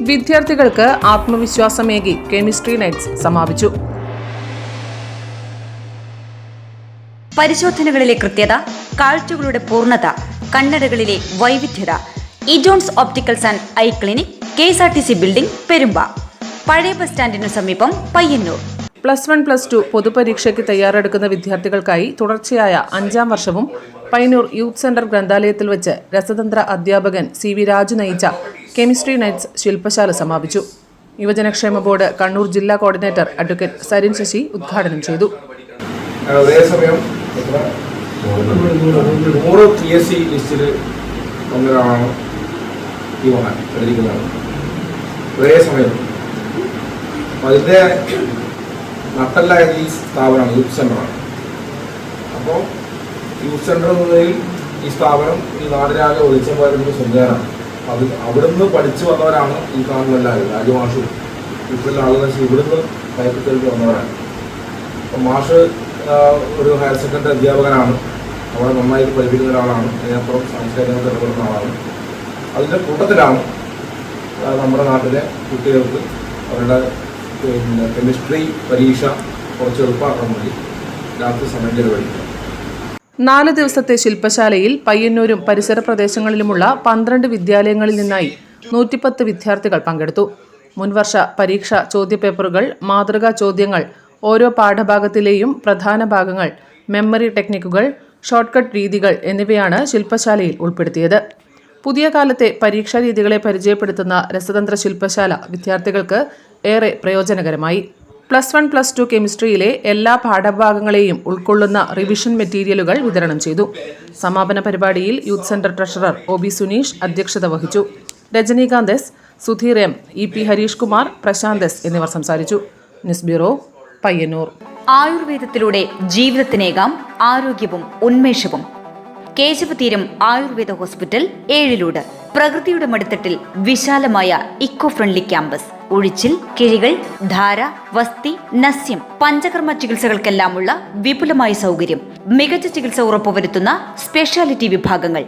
വിദ്യാർത്ഥികൾക്ക് ആത്മവിശ്വാസമേകി chemistry nights സമാപിച്ചു. പരിശോധനകളിലെ കൃത്യത, കാഴ്ചകളുടെ പൂർണ്ണത, കണ്ണടകളിലെ വൈവിധ്യത. ഇജോൺസ് opticals and eye clinic, KSRTC building, Perumba, പഴയ ബസ് സ്റ്റാൻഡിനു സമീപം, പയ്യന്നൂർ. +1, +2 പൊതുപരീക്ഷയ്ക്ക് തയ്യാറെടുക്കുന്ന വിദ്യാർത്ഥികൾക്കായി തുടർച്ചയായ 5ാം വർഷവും പയ്യന്നൂർ യൂത്ത് സെന്റർ ഗ്രന്ഥാലയത്തിൽ വെച്ച് രസതന്ത്ര അധ്യാപകൻ CV രാജു നയിച്ച കെമിസ്ട്രി നൈറ്റ്സ് ശില്പശാല സമാപിച്ചു. യുവജനക്ഷേമ ബോർഡ് കണ്ണൂർ ജില്ലാ കോർഡിനേറ്റർ അഡ്വക്കേറ്റ് സരിൻ ശശി ഉദ്ഘാടനം ചെയ്തു. അതേസമയം 100 PSC ലിസ്റ്റിൽ ഒന്നൊരാളാണ് ഈ വന്നാൽ പഠിക്കുന്നത്. ഒരേ സമയം അതിൻ്റെ നട്ടല്ലായ ഈ സ്ഥാപനമാണ് യൂത്ത് സെൻ്ററാണ്. അപ്പോൾ യൂത്ത് സെൻ്റർ എന്നതിൽ ഈ സ്ഥാപനം ഈ നാടിനാകെ ഒളിച്ചം പോയതിന് സ്വന്തമാണ്. അത് അവിടുന്ന് പഠിച്ചു വന്നവരാണ് ഈ കാണുന്ന എല്ലാവരും. രാജമാഷു ഇപ്പോഴുള്ള ആളുകൾ ഇവിടുന്ന് കയറ്റത്തിലേക്ക് വന്നവരാണ്. അപ്പം മാഷ് ഒരു ഹയർ സെക്കൻഡറി അധ്യാപകനാണ്. അവിടെ നന്നായിട്ട് പഠിപ്പിക്കുന്ന ഒരാളാണ്. അതിനപ്പുറം സാംസ്കാരികമായിട്ട് ഇടപെടുന്ന ആളാണ്. അതിൻ്റെ കൂട്ടത്തിലാണ് നമ്മുടെ നാട്ടിലെ കുട്ടികൾക്ക് അവരുടെ കെമിസ്ട്രി പരീക്ഷ കുറച്ച് എളുപ്പമാക്കാൻ വേണ്ടി രാത്രി സമയം ചെലവഴിക്കുക. 4 ദിവസത്തെ ശില്പശാലയിൽ പയ്യന്നൂരും പരിസര പ്രദേശങ്ങളിലുമുള്ള 12 വിദ്യാലയങ്ങളിൽ നിന്നായി 110 വിദ്യാർത്ഥികൾ പങ്കെടുത്തു. മുൻവർഷ പരീക്ഷാ ചോദ്യപേപ്പറുകൾ, മാതൃകാ ചോദ്യങ്ങൾ, ഓരോ പാഠഭാഗത്തിലെയും പ്രധാന ഭാഗങ്ങൾ, മെമ്മറി ടെക്നിക്കുകൾ, ഷോർട്ട്കട്ട് രീതികൾ എന്നിവയാണ് ശില്പശാലയിൽ ഉൾപ്പെടുത്തിയത്. പുതിയ കാലത്തെ പരീക്ഷാ രീതികളെ പരിചയപ്പെടുത്തുന്ന രസതന്ത്ര ശില്പശാല വിദ്യാർത്ഥികൾക്ക് ഏറെ പ്രയോജനകരമായി. +1, +2 കെമിസ്ട്രിയിലെ എല്ലാ പാഠഭാഗങ്ങളെയും ഉൾക്കൊള്ളുന്ന റിവിഷൻ മെറ്റീരിയലുകൾ വിതരണം ചെയ്തു. സമാപന പരിപാടിയിൽ youth centre treasurer OB Suneesh അധ്യക്ഷത വഹിച്ചു. Rajinikanth S, Sudheer M, EP Harish Kumar, Prashant S എന്നിവർ സംസാരിച്ചു. News bureau, Payyanur. ആയുർവേദത്തിലൂടെ ജീവിതത്തിനേകാം ആരോഗ്യവും ഉന്മേഷവും. കേശവതീരം ആയുർവേദ ഹോസ്പിറ്റൽ, ഏഴിലൂട്. പ്രകൃതിയുടെ മടിത്തട്ടിൽ വിശാലമായ ഇക്കോ ഫ്രണ്ട്ലി ക്യാമ്പസ്. ഉഴിച്ചിൽ, കിഴികൾ, ധാര, വസ്തി, നസ്യം, പഞ്ചകർമ്മ ചികിത്സകൾക്കെല്ലാമുള്ള വിപുലമായ സൗകര്യം. മികച്ച ചികിത്സ ഉറപ്പുവരുത്തുന്ന സ്പെഷ്യാലിറ്റി വിഭാഗങ്ങൾ.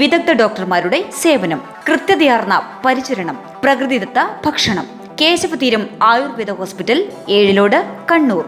വിദഗ്ധ ഡോക്ടർമാരുടെ സേവനം. കൃത്യതയാർന്ന പരിചരണം. പ്രകൃതിദത്ത ഭക്ഷണം. കേശവതീരം ആയുർവേദ ഹോസ്പിറ്റൽ, ഏഴിലോട്, കണ്ണൂർ.